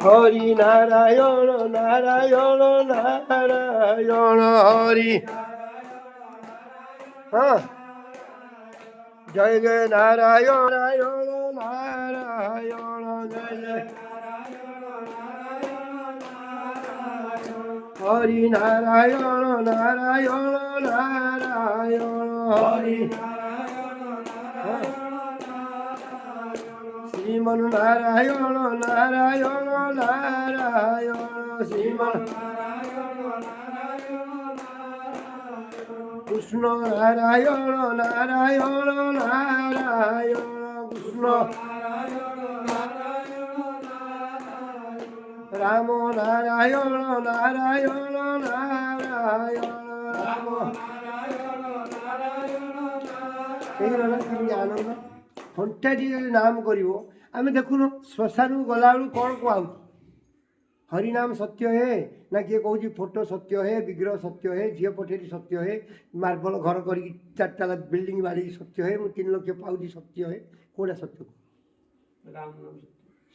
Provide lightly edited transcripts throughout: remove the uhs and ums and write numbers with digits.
হরি নারায়ণ নারায়ণ নারায়ণ হরি। হ্যাঁ, জয় জয় নারায়ণ নারায়ণ নারায়ণ জয় জয় হরি নারায়ণ নারায়ণ নারায়ণ হরি। শ্রীমন নারায়ণ নারায়ণ নারায়ণ শ্রীমন কৃষ্ণ নারায়ণ নারায়ণ নারায়ণ কৃষ্ণ রাম নারায়ণ নারায়ণ নারায়ণ রাম। ହେଇଗଲା କେମିତି ଆନନ୍ଦ। ଘଣ୍ଟାଟି ଯଦି ନାମ କରିବ, ଆମେ ଦେଖୁନ ଶ୍ମଶାନକୁ ଗଲାବେଳକୁ କ'ଣ କୁହାହେଉଛି? ହରିନାମ ସତ୍ୟ ହେ, ନା କିଏ କହୁଛି ଫଟୋ ସତ୍ୟ ହେ, ବିଗ୍ରହ ସତ୍ୟ ହେ, ଝିଅ ପଠେଇଲି ସତ୍ୟ ହେ, ମାର୍ବଲ ଘର କରିକି 4 ତାଲା ବିଲ୍ଡିଂ ବାଡ଼ିକି ସତ୍ୟ ହେ, ମୁଁ 3 ଲକ୍ଷ ପାଉଛି ସତ୍ୟ ହେ। କେଉଁଟା ସତ୍ୟ?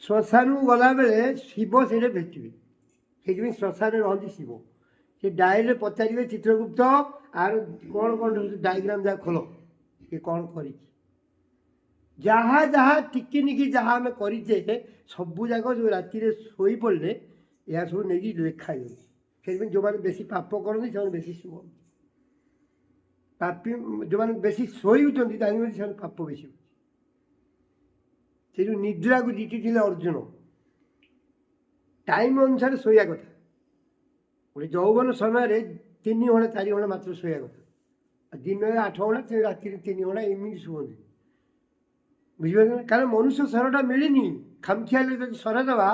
ଶ୍ମଶାନକୁ ଗଲାବେଳେ ଶିବ ସେଇଟା ଭେଟିବେ। ସେଇଥିପାଇଁ ଶ୍ମଶାନରେ ରହନ୍ତି ଶିବ। ସେ ଡାଏରୀରେ ପଚାରିବେ, ଚିତ୍ରଗୁପ୍ତ ଆର କ'ଣ କ'ଣ ଡାଇଗ୍ରାମ ଯାହା ଖୋଲ, ଏ କ'ଣ କରିଛି। ଯାହା ଯାହା ଟିକିନିକି ଯାହା ଆମେ କରିଛେ ସବୁ ଯାକ ଯେଉଁ ରାତିରେ ଶୋଇପଡ଼ିଲେ ଏହା ସବୁ ନେଇକି ଲେଖାଯାଉଛି। ସେଥିପାଇଁ ଯେଉଁମାନେ ବେଶୀ ପାପ କରନ୍ତି ସେମାନେ ବେଶୀ ଶୁଭନ୍ତି। ପାପୀ ଯେଉଁମାନେ ବେଶୀ ଶୋଇଉଠନ୍ତି ଜାଣିବେ ସେମାନେ ପାପ ବେଶୀ ହେଉଛି। ସେ ଯେଉଁ ନିଦ୍ରାକୁ ଜିତିଥିଲେ ଅର୍ଜୁନ, ଟାଇମ୍ ଅନୁସାରେ ଶୋଇବା କଥା। ଗୋଟେ ଯୌବନ ସମୟରେ 3 ଘଣ୍ଟା 4 ଘଣ୍ଟା ମାତ୍ର ଶୋଇବା କଥା। ଦିନରେ 8 ଘଣ୍ଟା, ରାତିରେ 3 ଘଣ୍ଟା ଏମିତି ଶୁଅନ୍ତି। ବୁଝିପାରିଲେ ନା? କାରଣ ମନୁଷ୍ୟ ଶରୀରଟା ମିଳିନି। ଖାମଖିଆଲେ ଯଦି ଶର ଦେବା,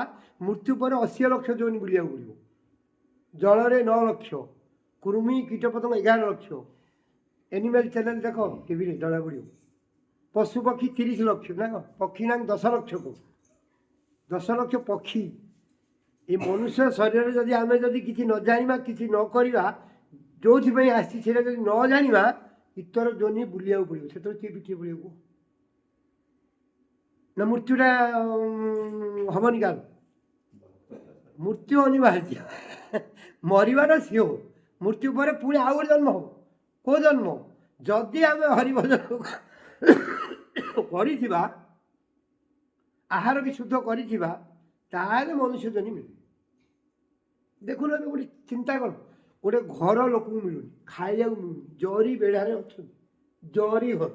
ମୃତ୍ୟୁ ପରେ 80 ଲକ୍ଷ ଯୋନି ବୁଲିବାକୁ ପଡ଼ିବ। ଜଳରେ 9 ଲକ୍ଷ, କୃମି କୀଟପତଙ୍ଗ 11 ଲକ୍ଷ। ଏନିମାଲ ଚ୍ୟାନେଲ ଦେଖ ଟିଭିରେ ଜଣାପଡ଼ିବ। ପଶୁପକ୍ଷୀ 30 ଲକ୍ଷ ନା କ'ଣ? ପକ୍ଷୀ ନା 10 ଲକ୍ଷକୁ 10 ଲକ୍ଷ ପକ୍ଷୀ। ଏ ମନୁଷ୍ୟ ଶରୀରରେ ଯଦି ଆମେ ଯଦି କିଛି ନ ଜାଣିବା, କିଛି ନ କରିବା, ଯେଉଁଥିପାଇଁ ଆସିଛି ସେଇଟା ଯଦି ନ ଜାଣିବା, ଇତର ଯୋନି ବୁଲିବାକୁ ପଡ଼ିବ। ସେତେବେଳେ କିଏ ପିଠିଏ ପଡ଼ିବ ନା? ମୃତ୍ୟୁଟା ହବନି କାହାର? ମୃତ୍ୟୁ ଅନିବାର୍ଯ୍ୟ। ମରିବାଟା ସିଓ। ମୃତ୍ୟୁ ପରେ ପୁଣି ଆଉ ଗୋଟେ ଜନ୍ମ ହବ। କେଉଁ ଜନ୍ମ? ଯଦି ଆମେ ହରିଭଜନ କରିଥିବା, ଆହାର ବି ଶୁଦ୍ଧ କରିଥିବା, ତାହେଲେ ମନୁଷ୍ୟ ଜନ୍ମ ମିଳିବ। ଦେଖୁନ ଏବେ ଗୋଟେ ଚିନ୍ତା କର, ଗୋଟେ ଘର ଲୋକଙ୍କୁ ମିଳୁନି, ଖାଇବାକୁ ମିଳୁନି, ଜରି ବେଢ଼ାରେ ଅଛନ୍ତି, ଜରି ଘର।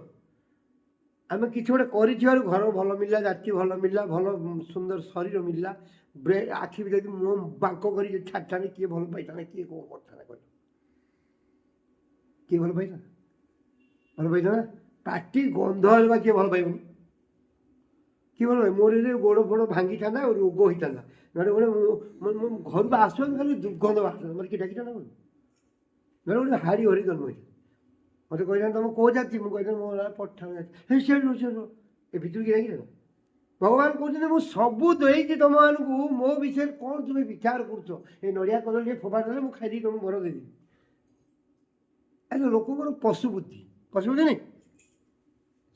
ଆମେ କିଛି ଗୋଟେ କରିଥିବାରୁ ଘର ଭଲ ମିଳିଲା, ଜାତି ଭଲ ମିଳିଲା, ଭଲ ସୁନ୍ଦର ଶରୀର ମିଳିଲା, ଆଖି ବି ଯଦି ମୁହଁ ବାଙ୍କ କରି ଛାଡ଼ିଥାନ୍ତେ କିଏ ଭଲ ପାଇଥାନ୍ତା, କିଏ କ'ଣ କରିଥାନ୍ତା କହିଲ? କିଏ ଭଲ ପାଇଥାନ୍ତା? ଭଲ ପାଇଥାନ୍ତା? ପାଟି ଗନ୍ଧ ହେବା କିଏ ଭଲ ପାଇବନି? କିଏ ଭଲ ପାଇବ? ମୋର ଯଦି ଗୋଡ଼ ଫୋଡ଼ ଭାଙ୍ଗିଥାନ୍ତା, ରୋଗ ହେଇଥାନ୍ତା, ନହେଲେ ଗୋଟେ ଘରକୁ ଆସୁଛନ୍ତି ଖାଲି ଦୁର୍ଗନ୍ଧ ବାହାରିଥାନ୍ତା, ମୋତେ କିଏ ଡାକିଥାନ୍ତା? ନହେଲେ ଗୋଟେ ହାରି ହରି ଜନ୍ମ ହେଇଥାନ୍ତା। ମୋତେ କହିଥାନ୍ତି ତମ କେଉଁ ଜାତି? ମୁଁ କହିଥାନ୍ତି ମୋ ନାଁ ପଠାଣ ଜାତି। ହେ ସେ ଏ ଭିତରକୁ ଯାଇକି ଭଗବାନ କହୁଛନ୍ତି ମୁଁ ସବୁ ଦେଇଛି ତୁମମାନଙ୍କୁ, ମୋ ବିଷୟରେ କ'ଣ ତୁମେ ବିଚାର କରୁଛ? ଏ ନଡ଼ିଆ କଦଳୀ ଟିକେ ଫୋପାଡ଼ି ଦେଲେ ମୁଁ ଖାଇଦେଇ ତୁମକୁ ବର ଦେଇଦେବି। ଆରେ ଲୋକଙ୍କର ପଶୁ ବୁଦ୍ଧି ନାଇଁ।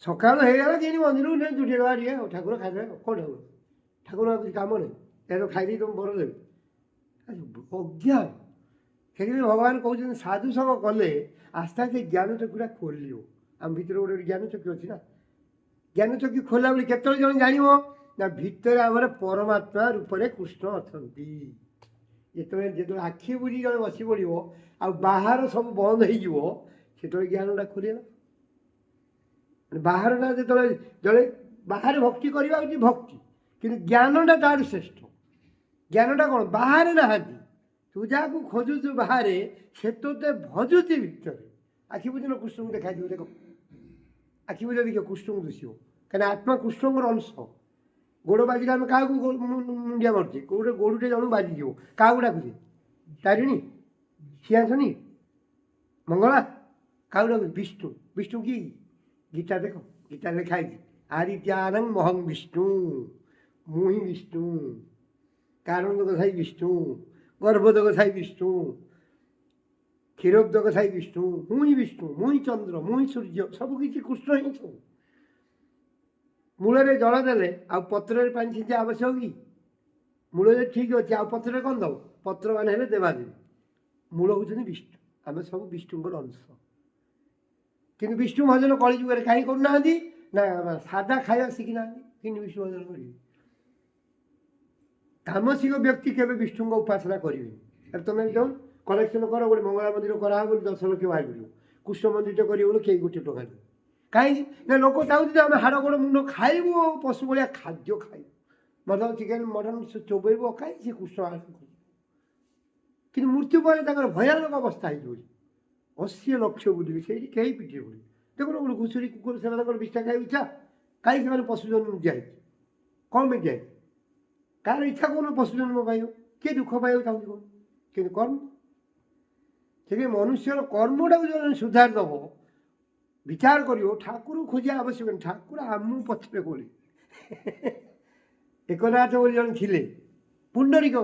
ସକାଳ ହେଇଗଲା କେମିତି ମନ୍ଦିରକୁ ନେଇ ଜୁଟିଏ ଦେବା ଟିକେ, ଆଉ ଠାକୁର ଖାଇଦେବେ। କ'ଣ ଠାକୁର ଆଉ କିଛି କାମ ନାହିଁ, ତାର ଖାଇଦେଇ ତୁମକୁ ବର ଦେବେ। ଅଜ୍ଞାନ। ସେଥିପାଇଁ ଭଗବାନ କହୁଛନ୍ତି ସାଧୁ ସଙ୍ଗ କଲେ ଆସ୍ତେ ଆସ୍ତେ ଜ୍ଞାନ ଚକ୍ଷୁଟା ଖୋଲିବ। ଆମ ଭିତରେ ଗୋଟେ ଜ୍ଞାନ ଚକ୍ଷୁ ଅଛି ନା। ଜ୍ଞାନ ଚକ୍ଷୁ ଖୋଲା ବୋଲି କେତେବେଳେ ଜଣେ ଜାଣିବ ନା, ଭିତରେ ଆମର ପରମାତ୍ମା ରୂପରେ କୃଷ୍ଣ ଅଛନ୍ତି। ଯେତେବେଳେ ଆଖି ବୁଜି ଜଣେ ବସି ପଡ଼ିବ, ଆଉ ବାହାର ସବୁ ବନ୍ଦ ହେଇଯିବ, ସେତେବେଳେ ଜ୍ଞାନଟା ଖୋଲିଗଲା। ବାହାରଟା ଯେତେବେଳେ ଜଣେ ବାହାରେ ଭକ୍ତି କରିବା ହେଉଛି ଭକ୍ତି, କିନ୍ତୁ ଜ୍ଞାନଟା ତାଠୁ ଶ୍ରେଷ୍ଠ। ଜ୍ଞାନଟା କ'ଣ? ବାହାରେ ନାହାନ୍ତି। ତୁ ଯାହାକୁ ଖୋଜୁଛୁ ବାହାରେ, ସେ ତୋତେ ଭଜୁଛି ଭିତରେ। ଆଖି ବୁଝିନ କୃଷ୍ଣଙ୍କୁ ଦେଖାଯିବ। ଦେଖ ଆଖି ବୁଝ ଦେଖିବ କୃଷ୍ଣଙ୍କୁ ଦିଶିବ, କାହିଁକିନା ଆତ୍ମା କୃଷ୍ଣଙ୍କର ଅଂଶ। ଗୋଡ଼ ବାଜିଲେ ଆମେ କାହାକୁ ମୁଣ୍ଡିଆ ମାରୁଛେ? ଗୋଟେ ଗୋଡ଼ଟେ ଜଣକୁ ବାଜିଯିବ, କାହାକୁ ଡାକୁଛେ? ତାରିଣୀ, ସିଂହାସନୀ, ମଙ୍ଗଳା, କାହାକୁ ଡାକୁଛେ? ବିଷ୍ଣୁ। ବିଷ୍ଣୁ କି? ଗୀତା ଦେଖ, ଗୀତାରେ ଲେଖା ହେଇଛି ଆଦିତ୍ୟାନଂ ମହଂ ବିଷ୍ଣୁ, ମୁଁ ହିଁ ବିଷ୍ଣୁ। କାରଣ କଥାଇ ବିଷ୍ଣୁ, ଗର୍ଭୋଦକ ଥାଇ ବିଷ୍ଣୁ, କ୍ଷୀରୋଦକ ଥାଇ ବିଷ୍ଣୁ, ମୁଁ ହିଁ ବିଷ୍ଣୁ, ମୁଁ ହିଁ ଚନ୍ଦ୍ର, ମୁଁ ହିଁ ସୂର୍ଯ୍ୟ, ସବୁ କିଛି କୃଷ୍ଣ ହିଁ ସବୁ। ମୂଳରେ ଜଳ ଦେଲେ ଆଉ ପତ୍ରରେ ପାଣି ଛିଞ୍ଚିବା ଆବଶ୍ୟକ କି? ମୂଳରେ ଠିକ୍ ଅଛି, ଆଉ ପତ୍ରରେ କ'ଣ ଦେବ? ପତ୍ର ମାନେ ହେଲେ ଦେବାଦେବୀ, ମୂଳ ହେଉଛନ୍ତି ବିଷ୍ଣୁ। ଆମେ ସବୁ ବିଷ୍ଣୁଙ୍କର ଅଂଶ। କିନ୍ତୁ ବିଷ୍ଣୁ ଭଜନ କଳିଯୁଗରେ କାହିଁ କରୁନାହାନ୍ତି? ନା ସାଦା ଖାଇବା ଶିଖିନାହାନ୍ତି। କିନ୍ତୁ ବିଷ୍ଣୁ ଭଜନ କରିବେ। ତାମସିକ ବ୍ୟକ୍ତି କେବେ ବିଷ୍ଣୁଙ୍କ ଉପାସନା କରିବେନି। ତମେ ଯୋଉ କଲେକ୍ସନ କର, ଗୋଟେ ମଙ୍ଗଳା ମନ୍ଦିର କରାହବ ବୋଲି 10 ଲକ୍ଷ ବାହାରି ପଡ଼ିବ। କୃଷ୍ଣ ମନ୍ଦିରଟେ କରିବ ବୋଲି କେହି 1 ଟଙ୍କା ଦେବେ। କାହିଁକି ନା ଲୋକ ଚାହୁଁଛନ୍ତି ଆମେ ହାଡ଼ ଗୋଡ଼ ମୁଣ୍ଡ ଖାଇବୁ, ପଶୁ ଭଳିଆ ଖାଦ୍ୟ ଖାଇବୁ, ମଟନ୍ ଚିକେନ୍ ମଟନ୍ ଚୋବେଇବ, କାହିଁକି ସେ କୃଷ୍ଣ ଆରାଧନା କରିବ? କିନ୍ତୁ ମୃତ୍ୟୁ ପରେ ତାଙ୍କର ଭୟାନକ ଅବସ୍ଥା ହେଇଯିବ। 80 ଲକ୍ଷ ବୁଲିବେ, ସେଇଠି କେହି ପିଠିରେ ପଡ଼ିବେ। ଦେଖୁନ ଗୋଟେ ଘୁଷୁରୀ କୁକୁର ସେମାନଙ୍କର ବିଷ୍ଠା ଖାଇବା ଇଚ୍ଛା, କାହିଁକି ସେମାନେ ପଶୁ ଜନ୍ମ ଦିଆହେଇଛି? କ'ଣ ପାଇଁ ଦିଆହେଇଛି? କାହାର ଇଚ୍ଛା କହୁନ ପଶୁ ଜନ୍ମ ପାଇବ? କିଏ ଦୁଃଖ ପାଇବାକୁ ଚାହୁଁଛି କହୁନ? କିନ୍ତୁ କର୍ମ, ସେଥିପାଇଁ ମନୁଷ୍ୟର କର୍ମଟାକୁ ଜଣେ ସୁଧାରି ଦେବ, ବିଚାର କରିବ, ଠାକୁର ଖୋଜିବା ଆବଶ୍ୟକ ନାହିଁ। ଠାକୁର ଆମକୁ ପଛରେ କୋଳି। ଏକନାଥ ବୋଲି ଜଣେ ଥିଲେ, ପୁଣ୍ଡରୀକ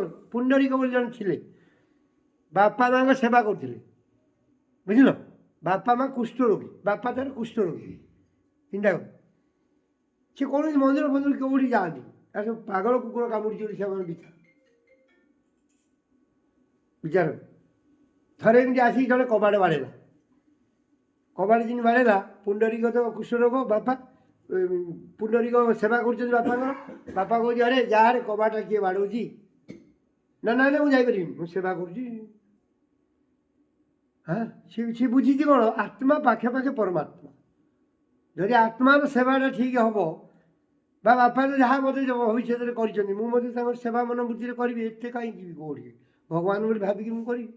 ବୋଲି ଜଣେ ଥିଲେ, ବାପା ମାଙ୍କ ସେବା କରୁଥିଲେ, ବୁଝିଲ? ବାପା ମା କୁଷ୍ଠରୋଗୀ, ବାପା ତାର କୁଷ୍ଠରୋଗୀ। ଚିନ୍ତା କର, ସେ କୌଣସି ମନ୍ଦିର ଫନ୍ଦିର କେଉଁଠି ଯାଆନ୍ତି, ତା ସବୁ ପାଗଳ କୁକୁର କାମୁଡ଼ିଛି ବୋଲି ସେମାନେ ବିଚାର। ଥରେ ଏମିତି ଆସିକି ଜଣେ କବାଟ ବାଡ଼େଇଲା। କବାଟ ଯେମିତି ବାଡ଼େଇଲା, ପୁଣ୍ଡରୀକ ତ କୁଷ୍ଠରୋଗ, ବାପା ପୁଣ୍ଡରୀକ ସେବା କରୁଛନ୍ତି ବାପାଙ୍କର। ବାପା କହୁଛି, ଆରେ ଯାହାରେ କବାଟ କିଏ ବାଡ଼ଉଛି? ନା ନା ନା, ମୁଁ ଯାଇପାରିବିନି, ମୁଁ ସେବା କରୁଛି। ହଁ, ସେ ବୁଝିଛି କ'ଣ? ଆତ୍ମା ପାଖେ ପାଖେ ପରମାତ୍ମା। ଯଦି ଆତ୍ମାର ସେବାଟା ଠିକ୍ ହେବ, ବା ବାପା ତ ଯାହା ମୋତେ ଭବିଷ୍ୟତରେ କରିଛନ୍ତି, ମୁଁ ମଧ୍ୟ ତାଙ୍କର ସେବା ମନୋବୃତ୍ତିରେ କରିବି। ଏତେ କାହିଁକି ଯିବି କେଉଁଠି? ଭଗବାନ ବୋଲି ଭାବିକି ମୁଁ କରିବି।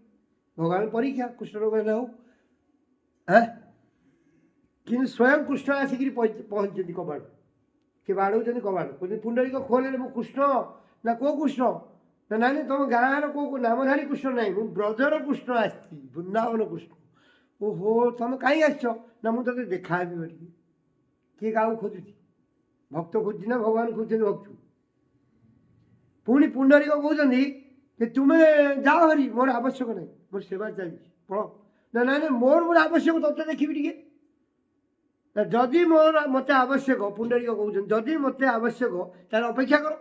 ଭଗବାନ ପରୀକ୍ଷା, କୃଷ୍ଣରୋଗ ହେଲେ ହଉ। ହଁ, କିନ୍ତୁ ସ୍ୱୟଂ କୃଷ୍ଣ ଆସିକିରି ପହଞ୍ଚିଛନ୍ତି କବାଟ। ସେ ବାଡ଼ଉଛନ୍ତି କବାଟ, କହୁଛନ୍ତି ପୁଣ୍ଡରୀକ ଖୋଲେ, ମୁଁ କୃଷ୍ଣ। ନା କୋଉ କୃଷ୍ଣ? ନା ନାଇଁ ନାଇଁ, ତମ ଗାଁର କୋଉ ନାମଧାରୀ କୃଷ୍ଣ ନାହିଁ, ମୁଁ ବ୍ରଜର କୃଷ୍ଣ ଆସିଛି, ବୃନ୍ଦାବନ କୃଷ୍ଣ। ଓହୋ, ତମେ କାହିଁ ଆସିଛ? ନା ମୁଁ ତତେ ଦେଖାହେବି ବୋଲି। କିଏ କାହାକୁ ଖୋଜୁଛି? ଭକ୍ତ ଖୋଜୁଛି ନା ଭଗବାନ ଖୋଜୁଛନ୍ତି ଭକ୍ତକୁ? ପୁଣି ପୁଣ୍ଡରୀକ କହୁଛନ୍ତି ଯେ ତୁମେ ଯାଅ ହରି, ମୋର ଆବଶ୍ୟକ ନାହିଁ, ମୋର ସେବା ଚାଲିଛି, ପଳ। ନା ନାଇଁ ନାଇଁ, ମୋର ଗୋଟେ ଆବଶ୍ୟକ, ତତେ ଦେଖିବି ଟିକେ। ନା ଯଦି ମୋତେ ଆବଶ୍ୟକ, ପୁଣ୍ଡରୀକ କହୁଛନ୍ତି, ଯଦି ମୋତେ ଆବଶ୍ୟକ ତାହେଲେ ଅପେକ୍ଷା କର।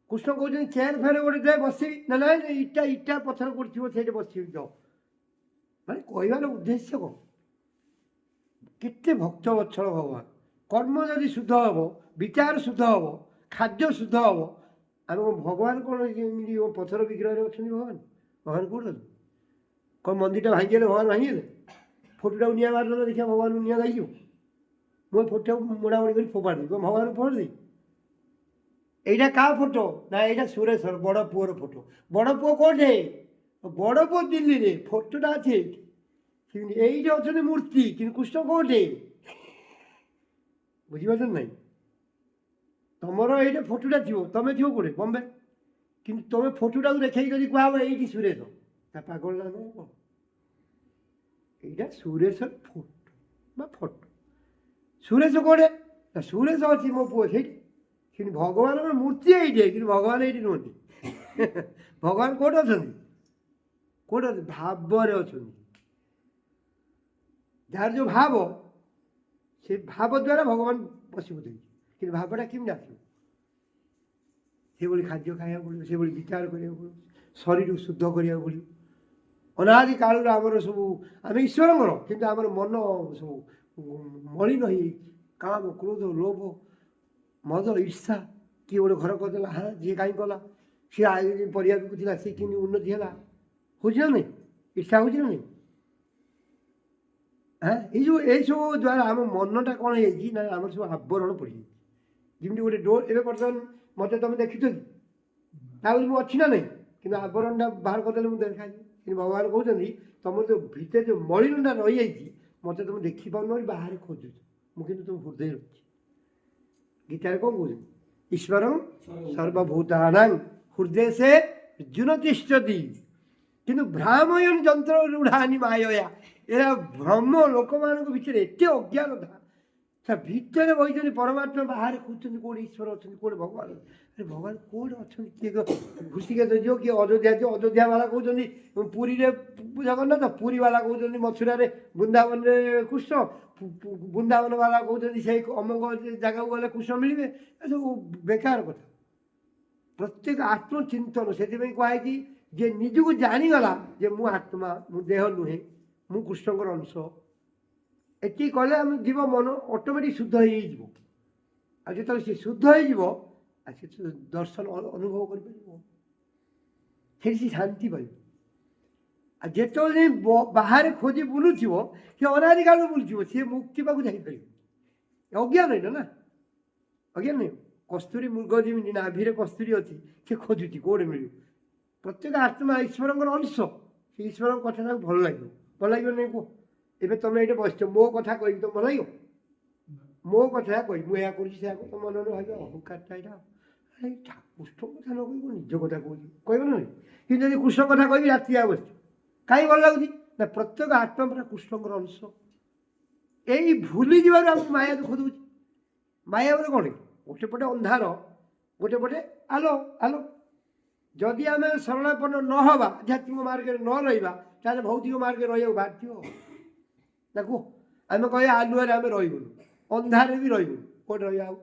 କୃଷ୍ଣ କହୁଛନ୍ତି ଚେୟାର ଫେୟାର ଗୋଟେ ଦେ, ବସିବି। ନା ନାଇଁ ନାଇଁ, ଇଟା ପଥର କରୁଥିବ, ସେଇଠି ବସିବି ଯାଅ। ମାନେ କହିବାର ଉଦ୍ଦେଶ୍ୟ କ'ଣ? କେତେ ଭକ୍ତ ବତ୍ସଳ ଭଗବାନ। କର୍ମ ଯଦି ଶୁଦ୍ଧ ହେବ, ବିଚାର ଶୁଦ୍ଧ ହେବ, ଖାଦ୍ୟ ଶୁଦ୍ଧ ହେବ, ଆମେ ଭଗବାନ କ'ଣ ଏମିତି ପଥର ବିଗ୍ରହରେ ଅଛନ୍ତି? ଭଗବାନ କେଉଁଠି ଅଛନ୍ତି? କ'ଣ ମନ୍ଦିରଟା ଭାଙ୍ଗିଗଲେ ଭଗବାନ ଭାଙ୍ଗିଗଲେ? ଫଟୋଟାକୁ ନିଆଁ ମାରିଦେଲେ ଦେଖିବା ଭଗବାନଙ୍କୁ ନିଆଁ ଲାଗିଯିବ? ମୁଁ ଫଟୋଟାକୁ ମୋଡ଼ାମୋଡ଼ି କରି ଫୋପାଡ଼ିବି, କ'ଣ ଭଗବାନଙ୍କୁ ଫୋପାଡ଼ି? এইটা কার ফটো? না এইটা সুরেশ্বর বড় পুଅর ফটো। বড় পুଅ কোঠে? বড় পুଅ দিল্লীরে, ফটোটা আছে এইটি। কিন্তু এইটা অଛନ୍ତି মূর্তি, কিন্তু কৃষ্ণ কোঠে? বুঝিপারছেন নাই? ତମର ଏଇଟା ଫଟୋଟା ଥିବ, ତମେ ଥିବ କୋଉଠି? ବମ୍ବେ। କିନ୍ତୁ ତମେ ଫଟୋଟାକୁ ଦେଖେଇକି ଯଦି କୁହାହବ ଏଇଠି ସୁରେଶ, ତା ପାଗଳ ନା କ'ଣ? এইটা ସୁରେଶର ଫଟୋ ବା ଫଟୋ। ସୁରେଶ କୋଉଠି? ନା ସୁରେଶ ଅଛି ମୋ ପୁଅ ସେଇଠି। କିନ୍ତୁ ଭଗବାନଙ୍କର ମୂର୍ତ୍ତି ଏଇଠି, କିନ୍ତୁ ଭଗବାନ ଏଇଠି ନୁହନ୍ତି। ଭଗବାନ କୋଉଠି ଅଛନ୍ତି? କୋଉଠି ଅଛନ୍ତି? ଭାବରେ ଅଛନ୍ତି। ଯାହାର ଯୋଉ ଭାବ, ସେ ଭାବ ଦ୍ୱାରା ଭଗବାନ ବଶୀଭୂତ ହେଇଛି। କିନ୍ତୁ ଭାବଟା କେମିତି ଆସିବ? ସେଭଳି ଖାଦ୍ୟ ଖାଇବାକୁ ପଡ଼ିବ, ସେଭଳି ବିଚାର କରିବାକୁ ପଡ଼ିବ, ଶରୀରକୁ ଶୁଦ୍ଧ କରିବାକୁ ପଡ଼ିବ। ଅନାଦି କାଳରୁ ଆମର ସବୁ, ଆମେ ଈଶ୍ୱରଙ୍କର, କିନ୍ତୁ ଆମର ମନ ସବୁ ମଳିନ ହେଇଯାଇଛି। କାମ, କ୍ରୋଧ, ଲୋଭ, ମଦ, ଈର୍ଷା। କିଏ ଗୋଟେ ଘର କରିଦେଲା, ହଁ ଯିଏ କାହିଁ କଲା? ସିଏ ପରିବା ବିକୁଥିଲା, ସିଏ କେମିତି ଉନ୍ନତି ହେଲା? ହଉଛି ନା ନାହିଁ? ଇର୍ଷା ହଉଛି ନା ନାହିଁ? ହଁ, ଏଇସବୁ ଦ୍ୱାରା ଆମ ମନଟା କ'ଣ ହେଇଯାଇଛି? ନା ଆମର ସବୁ ଆବରଣ ପଡ଼ିଯାଇଛି। ଯେମିତି ଗୋଟେ ଡୋର, ଏବେ ବର୍ତ୍ତମାନ ମୋତେ ତମେ ଦେଖିଛ କି? ତା ବୋଲି ମୁଁ ଅଛି ନା ନାହିଁ? କିନ୍ତୁ ଆବରଣଟା ବାହାର କରିଦେଲେ ମୁଁ ଦେଖାଯିବି। କିନ୍ତୁ ଭଗବାନ କହୁଛନ୍ତି ତମର ଯେଉଁ ଭିତରେ ଯେଉଁ ମଳିନଟା ରହିଯାଇଛି, ମୋତେ ତମେ ଦେଖିପାରୁନ, ବାହାରେ ଖୋଜୁଛ, ମୁଁ କିନ୍ତୁ ତମ ହୃଦୟ ରଖିଛି। ଗୀତାରେ କ'ଣ କହୁଛନ୍ତି? ଈଶ୍ୱରଂ ସର୍ବଭୂତାନାଂ ହୃଦୟ ସେ ଅର୍ଜୁନ ତିଷ୍ଠତି। କିନ୍ତୁ ଭ୍ରାମୟନ୍ ଯନ୍ତ୍ର ରୂଢ଼ାନି ମାୟୟା। ଏରା ଭ୍ରମ, ଲୋକମାନଙ୍କ ଭିତରେ ଏତେ ଅଜ୍ଞାନତା, ତା ଭିତରେ ବସିଛନ୍ତି ପରମାତ୍ମା, ବାହାରେ ଖୋଜୁଛନ୍ତି କେଉଁଠି ଈଶ୍ୱର ଅଛନ୍ତି, କେଉଁଠି ଭଗବାନ। ଆରେ ଭଗବାନ କେଉଁଠି ଅଛନ୍ତି? କିଏ ଘୁଷିକେଶ ଯିବ, କିଏ ଅଯୋଧ୍ୟା ଯିବ, ଅଯୋଧ୍ୟା ବାଲା କହୁଛନ୍ତି ପୁରୀରେ ଜଗନ୍ନାଥ, ପୁରୀ ବାଲା କହୁଛନ୍ତି ମଥୁରାରେ ବୃନ୍ଦାବନରେ କୃଷ୍ଣ, ବୃନ୍ଦାବନ ବାଲା କହୁଛନ୍ତି ସେଇ ଅମଙ୍ଗ ଜାଗାକୁ ଗଲେ କୃଷ୍ଣ ମିଳିବେ। ଏସବୁ ବେକାର କଥା। ପ୍ରତ୍ୟେକ ଆତ୍ମଚିନ୍ତନ। ସେଥିପାଇଁ କୁହାହେଇଛି ଯେ ନିଜକୁ ଜାଣିଗଲା ଯେ ମୁଁ ଆତ୍ମା, ମୁଁ ଦେହ ନୁହେଁ, ମୁଁ କୃଷ୍ଣଙ୍କର ଅଂଶ, ଏତିକି କଲେ ଆମେ ଯିବ ମନ ଅଟୋମେଟିକ୍ ଶୁଦ୍ଧ ହେଇଯିବ। ଆଉ ଯେତେବେଳେ ସେ ଶୁଦ୍ଧ ହେଇଯିବ, ଆଉ ସେ ଦର୍ଶନ ଅନୁଭବ କରିପାରିବ, ସେଠି ସେ ଶାନ୍ତି ପାଇବ। ଆଉ ଯେତେବେଳେ ବାହାରେ ଖୋଜି ବୁଲୁଥିବ, ସେ ଅନାଦି କାଳରୁ ବୁଲୁଥିବ, ସିଏ ମୁକ୍ତି ପାଖକୁ ଯାଇପାରିବ। ଅଜ୍ଞାନ ଏଇଟା ନା, ଅଜ୍ଞାନ ନାହିଁ। କସ୍ତୁରୀ ମୃଗ ଯେମିତି ନାଭିରେ କସ୍ତୁରୀ ଅଛି, ସେ ଖୋଜୁଛି କେଉଁଠି ମିଳିବ। ପ୍ରତ୍ୟେକ ଆତ୍ମା ଈଶ୍ୱରଙ୍କର ଅଂଶ। ସେ ଈଶ୍ୱରଙ୍କ କଥା ତାକୁ ଭଲ ଲାଗିବ। ଭଲ ଲାଗିବ ନାହିଁ କୁହ? ଏବେ ତମେ ଏଇଠି ବସିଛ, ମୋ କଥା କହିବି ତ ଭଲ ଲାଗିବ? ମୋ କଥା କହିବି, ମୁଁ ଏହା କରୁଛି ସେୟା କରୁଛି, ତମ ମନରେ ଭାବିବ ଅହଙ୍କାରଟା ଏଇଟା, କୃଷ୍ଣ କଥା ନ କହିବ ନିଜ କଥା କହୁଛି, କହିବ ନା ନାହିଁ? କିନ୍ତୁ ଯଦି କୃଷ୍ଣ କଥା କହିବି ରାତି ଆଉ ବସିଛି, କାହିଁ ଭଲ ଲାଗୁଛି ନା ପ୍ରତ୍ୟେକ ଆତ୍ମା ପରା କୃଷ୍ଣଙ୍କର ଅଂଶ। ଏଇ ଭୁଲି ଯିବାରୁ ଆମକୁ ମାୟା ଦୁଃଖ ଦେଉଛି। ମାୟା ବୋଲେ କ'ଣ? ଗୋଟେ ପଟେ ଅନ୍ଧାର, ଗୋଟେ ପଟେ ଆଲୋ ଆଲୋ। ଯଦି ଆମେ ଶରଣାପନ୍ନ ନ ହେବା, ଆଧ୍ୟାତ୍ମିକ ମାର୍ଗରେ ନ ରହିବା, ତାହେଲେ ଭୌତିକ ମାର୍ଗରେ ରହିବାକୁ ବାଧ୍ୟ ନା କୁହ? ଆମେ କହିବା ଆଲୁଅରେ ଆମେ ରହିବୁନି, ଅନ୍ଧାରରେ ବି ରହିବୁନି, କୋଉଠି ରହିବା? ଆଉ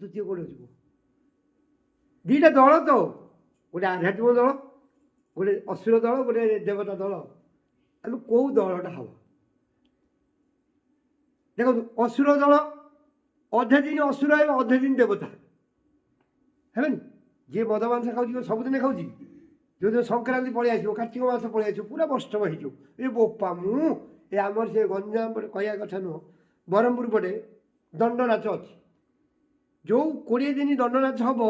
ଦ୍ୱିତୀୟ କୋଉଠି ଅଛି? ଦିଟା ଦଳ ତ, ଗୋଟେ ଆଧ୍ୟାତ୍ମିକ ଦଳ, ଗୋଟେ ଅସୁର ଦଳ, ଗୋଟେ ଦେବତା ଦଳ। ଆମେ କୋଉ ଦଳଟା ହବ? ଦେଖନ୍ତୁ, ଅସୁର ଦଳ ଅଧେ ଦିନ ଅସୁର ହେବ, ଅଧେ ଦିନ ଦେବତା ହେବେନି। ଯିଏ ମଦ ମାଂସ ଖାଉଛି ସବୁଦିନ ଖାଉଛି, ଯେଉଁଦିନ ସଂକ୍ରାନ୍ତି ପଳେଇ ଆସିବ, କାର୍ତ୍ତିକ ମାସ ପଳେଇ ଆସିବ, ପୁରା ବୈଷ୍ଣବ ହେଇଯିବ। ଏ ବୋପା ମୁଁ ଏ ଆମର ସେ ଗଞ୍ଜାମ ପଟେ କହିବା କଥା ନୁହଁ, ବ୍ରହ୍ମପୁର ପଟେ ଦଣ୍ଡ ନାଚ ଅଛି। ଯେଉଁ 20 ଦିନ ଦଣ୍ଡ ନାଚ ହବ,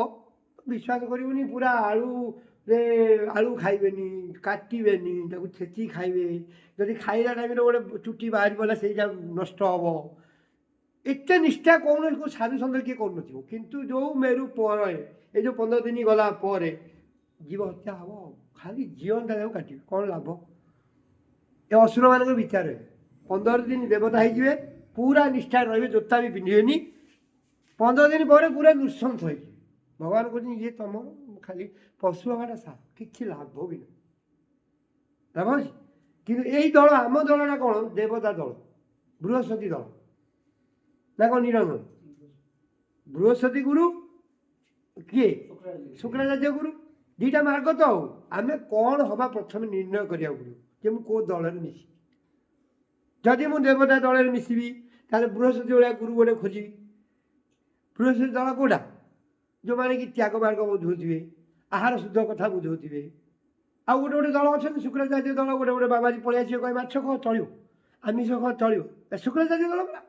ବିଶ୍ୱାସ କରିବୁନି, ପୁରା ଆଳୁ ଖାଇବେନି, କାଟିବେନି, ତାକୁ ଛେଚିକି ଖାଇବେ। ଯଦି ଖାଇଲା ଟାଇମ୍ରେ ଗୋଟେ ଚୁଟି ବାହାରି ପଡ଼ିଲା, ସେଇଟା ନଷ୍ଟ ହେବ। ଏତେ ନିଷ୍ଠା କୌଣସି ସାଧୁ ସନ୍ଥ କିଏ କରୁନଥିବ। କିନ୍ତୁ ଯେଉଁ ମେରୁ ପରେ, ଏ ଯେଉଁ 15 ଦିନ ଗଲା ପରେ ଜୀବ ହତ୍ୟା ହେବ। ଖାଲି ଜିଅନ୍ତା ଯାକୁ କାଟିବେ, କ'ଣ ଲାଭ? ଏ ଅସୁରମାନଙ୍କ ବିଚାର। 15 ଦିନ ଦେବତା ହେଇଯିବେ, ପୁରା ନିଷ୍ଠାରେ ରହିବେ, ଜୋତା ବି ପିନ୍ଧିବେନି। 15 ଦିନ ପରେ ପୁରା ନୃଶଂସ ହେଇଯିବେ। ଭଗବାନ କହୁଛନ୍ତି ଇଏ ତମର ଖାଲି ପଶୁ ହେବାଟା ସାର, କିଛି ଲାଭ ବି ନାହିଁ। ଲାଭ ଅଛି? କିନ୍ତୁ ଏଇ ଦଳ, ଆମ ଦଳଟା କ'ଣ? ଦେବତା ଦଳ, ବୃହସ୍ପତି ଦଳ ନା କ'ଣ? ନିରଞ୍ଜନ ବୃହସ୍ପତି ଗୁରୁ, କିଏ? ଶୁକ୍ରାଚାର୍ଯ୍ୟ ଗୁରୁ। ଦୁଇଟା ମାର୍ଗ ତ। ଆଉ ଆମେ କ'ଣ ହେବା ପ୍ରଥମେ ନିର୍ଣ୍ଣୟ କରିବାକୁ ପଡ଼ିବ ଯେ ମୁଁ କେଉଁ ଦଳରେ ମିଶିବି। ଯଦି ମୁଁ ଦେବତା ଦଳରେ ମିଶିବି, ତାହେଲେ ବୃହସ୍ପତି ଭଳିଆ ଗୁରୁ ଗୋଟେ ଖୋଜିବି। ବୃହସ୍ପତି ଦଳ କେଉଁଟା? ଯେଉଁମାନେ କି ତ୍ୟାଗ ମାର୍ଗ ବୁଝଉଥିବେ, ଆହାର ଶୁଦ୍ଧ କଥା ବୁଝଉଥିବେ। ଆଉ ଗୋଟେ ଗୋଟେ ଦଳ ଅଛନ୍ତି ଶୁକ୍ରାଚାର୍ଯ୍ୟ ଦଳ, ଗୋଟେ ଗୋଟେ ବାବାଜୀ ପଳେଇ ଆସିବେ, କହେ ମାଛ ଖାଅ ଚଳିବ, ଆମିଷ ଖାଅ ଚଳିବ, ଶୁକ୍ରାଚାର୍ଯ୍ୟ ଦଳ ପରା।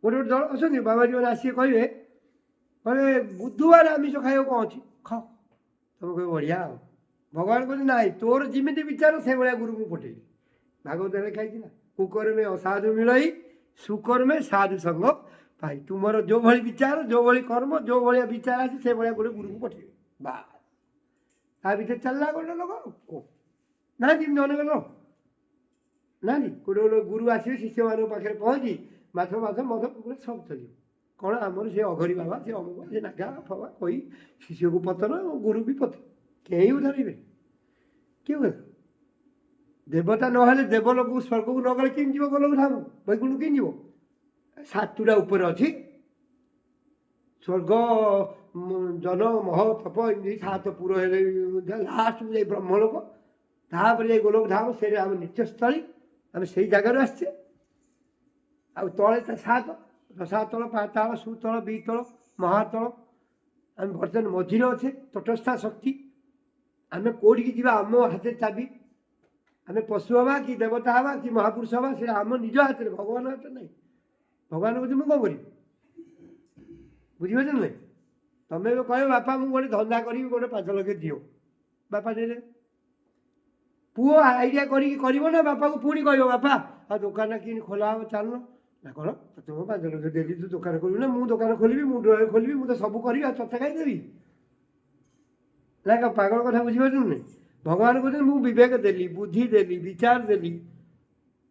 ଗୋଟେ ଗୋଟେ ଦଳ ଅଛନ୍ତି ବାବାଜୀ ମାନେ ଆସିବେ, କହିବେ ବୁଧବାର ଆମିଷ ଖାଇବାକୁ କ'ଣ ଅଛି, ଖାଅ। ତମେ କହିବ ବଢ଼ିଆ। ଆଉ ଭଗବାନ କହୁଛନ୍ତି ନାଇଁ, ତୋର ଯେମିତି ବିଚାର ସେଇଭଳିଆ ଗୁରୁ ମୁଁ ପଠେଇବି। ଭାଗବତରେ ଲେଖା ହେଇଛି ନା, କୁକର୍ମେ ଅସାଧୁ ମିଳଇ, ସୁକର୍ମେ ସାଧୁ ସଙ୍ଗ ପାଇ। ତୁମର ଯେଉଁଭଳି ବିଚାର, ଯେଉଁଭଳି କର୍ମ, ଯେଉଁ ଭଳିଆ ବିଚାର ଅଛି, ସେଇଭଳିଆ ଗୋଟେ ଗୁରୁକୁ ପଠେଇବି। ବା, ତା ଭିତରେ ଚାଲିଲା ଗୋଟେ ଲୋକ ନାହାନ୍ତି, ଏମିତି ଅନେକ ଲୋକ ନାହାନ୍ତି। ଗୋଟେ ଗୋଟେ ଗୁରୁ ଆସିବେ, ଶିଷ୍ୟମାନଙ୍କ ପାଖରେ ପହଞ୍ଚି ମାଛ ମାଛ ମଦ କୁକୁଡ଼ା ସବୁ ଚାଲିବ। କ'ଣ ଆମର ସେ ଅଘରୀ ବାବା, ସେ ଅମୁକ, ସେ ନାଗା ଫବା କହି ଶିଷ୍ୟକୁ ପତନ, ଗୁରୁ ବି ପତନ। କେହି ଉଦ୍ଧାରିବେ? କିଏ ଉଦ୍ଧାର? ଦେବତା ନହେଲେ ଦେବଲୋକକୁ, ସ୍ୱର୍ଗକୁ ନ ଗଲେ କେମିତି ଯିବ? ଗୋଲକ ଧାମ ବୈକୁଣ୍ଠ କେମିତି ଯିବ? 7ଟା ଉପରେ ଅଛି ସ୍ୱର୍ଗ, ଜନ, ମହ, ତପ, ଏମିତି 7 ପୁର ହେଲେ ଲାଷ୍ଟକୁ ଯାଇ ବ୍ରହ୍ମଲୋକ, ତାପରେ ଯାଇ ଗୋଲକ ଧାମ। ସେଇଟା ଆମ ନିତ୍ୟସ୍ଥଳୀ, ଆମେ ସେଇ ଜାଗାରୁ ଆସିଛେ। ଆଉ ତଳେ 7 ରସାତଳ, ପାତାଳ, ସୁତଳ, ବିତଳ, ମହାତଳ। ଆମେ ବର୍ତ୍ତମାନ ମଝିରେ ଅଛେ, ତଟସ୍ଥା ଶକ୍ତି। ଆମେ କେଉଁଠିକି ଯିବା? ଆମ ହାତରେ ଚାବି। ଆମେ ପଶୁ ହେବା କି ଦେବତା ହେବା କି ମହାପୁରୁଷ ହେବା, ସେଇଟା ଆମ ନିଜ ହାତରେ, ଭଗବାନ ହାତରେ ନାହିଁ। ଭଗବାନ କହୁଛି ମୁଁ କ'ଣ କରିବି? ବୁଝିପାରୁଛ ନାହିଁ? ତମେ ଏବେ କହିବ ବାପା ମୁଁ ଗୋଟେ ଧନ୍ଦା କରିବି, ଗୋଟେ 5 ଲକ୍ଷ ଦିଅ, ବାପା ଦେଲେ। ପୁଅ ଆଇଡ଼ିଆ କରିକି କରିବ ନା ବାପାକୁ ପୁଣି କହିବ ବାପା ଆଉ ଦୋକାନଟା କିଣି ଖୋଲା ହେବ, ଚାଲୁନ। ନା କ'ଣ ତତେ ମୁଁ 5 ଲକ୍ଷ ଦେଲି, ତୁ ଦୋକାନ ଖୋଲିବୁ ନା? ମୁଁ ଦୋକାନ ଖୋଲିବି, ମୁଁ ଡ୍ରୟର ଖୋଲିବି, ମୁଁ ତ ସବୁ କରିବି, ଆଉ ତତେ କାହିଁ ଦେବି? ନା କ'ଣ ପାଗଳ କଥା ବୁଝିପାରୁଛନ୍ତି? ଭଗବାନ କହୁଛନ୍ତି ମୁଁ ବିବେକ ଦେଲି, ବୁଦ୍ଧି ଦେଲି, ବିଚାର ଦେଲି,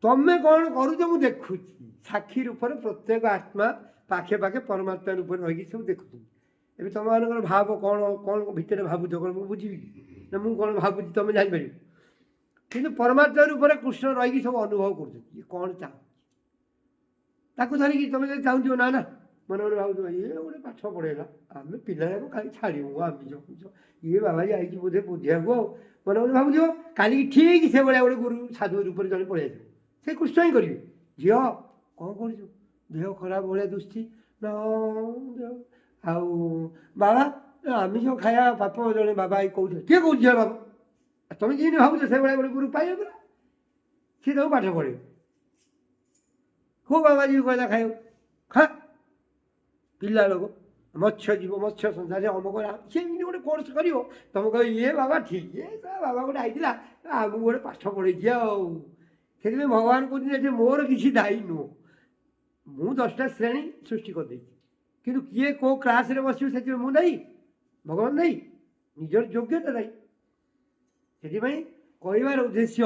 ତମେ କ'ଣ କରୁଛ ମୁଁ ଦେଖୁଛି। ସାକ୍ଷୀ ରୂପରେ ପ୍ରତ୍ୟେକ ଆତ୍ମା ପାଖେ ପାଖେ ପରମାତ୍ମା ରୂପରେ ରହିକି ସବୁ ଦେଖୁଛନ୍ତି। ଏବେ ତମମାନଙ୍କର ଭାବ କ'ଣ କ'ଣ ଭିତରେ ଭାବୁଛ କ'ଣ ମୁଁ ବୁଝିବି କି? ନା ମୁଁ କ'ଣ ଭାବୁଛି ତମେ ଜାଣିପାରିବ? କିନ୍ତୁ ପରମାତ୍ମା ରୂପରେ କୃଷ୍ଣ ରହିକି ସବୁ ଅନୁଭବ କରୁଛନ୍ତି ଇଏ କ'ଣ ଚାହୁଁଛି। ତାକୁ ଧରିକି ତମେ ଯଦି ଚାହୁଁଥିବ ନା ନା ମନେ ମନେ ଭାବୁଥିବ ଇଏ ଗୋଟେ ପାଠ ପଢ଼େଇଲା ଆମେ ପିଲାକୁ କାଲି ଛାଡ଼ିବୁ ଆମିଷ ଇଏ ବାବା ଯାଇଛି ବୋଧେ ବୁଝିବାକୁ ଆଉ ମନେ ମନେ ଭାବୁଥିବ। କାଲିକି ଠିକ୍ ସେଭଳିଆ ଗୋଟେ ଗୁରୁ ସାଧୁ ରୂପରେ ଜଣେ ପଳେଇ ଆସିବ। ସେ କୃଷ୍ଣ ହିଁ କରିବେ। ଝିଅ କ'ଣ କରୁଛୁ? ଦେହ ଖରାପ ଭଳିଆ ଦୁଶୁଛି ନା ଆଉ ବାବା ଆମିଷ ଖାଇବା ପାପ ଜଣେ ବାବା ଏଇ କହୁଥିଲେ। କିଏ କହୁଛି ଝିଅ ବାବା? ତମେ ଯେମିତି ଭାବୁଛ ସେଇଭଳିଆ ଗୋଟେ ଗୁରୁ ପାଇବ ପରା। ସିଏ ତାକୁ ପାଠ ପଢ଼େଇବ। କେଉଁ ବାବାଜୀ କହିଲା ଖାଇବ ଖା ପିଲା ଲୋକ ମତ୍ସ୍ୟ ଯିବ ମତ୍ସ୍ୟ ସଂସାରରେ ଅମକ ସେ ଏମିତି ଗୋଟେ କୋର୍ସ କରିବ। ତମେ କହିବ ଇଏ ବାବା ଠିକ୍ ଇଏ ବାବା ଗୋଟେ ଆଇଥିଲା ଆମକୁ ଗୋଟେ ପାଠ ପଢ଼େଇଛି ଆଉ। ସେଥିପାଇଁ ଭଗବାନ କହୁଛନ୍ତି ଯେ ମୋର କିଛି ଦାୟୀ ନୁହଁ। ମୁଁ 10ଟା ଶ୍ରେଣୀ ସୃଷ୍ଟି କରିଦେଇଛି କିନ୍ତୁ କିଏ କେଉଁ କ୍ଲାସ୍ରେ ବସିବ ସେଥିପାଇଁ ମୁଁ ଦାୟୀ? ଭଗବାନ ଦାୟୀ? ନିଜର ଯୋଗ୍ୟତା ଦାୟୀ। ସେଥିପାଇଁ କହିବାର ଉଦ୍ଦେଶ୍ୟ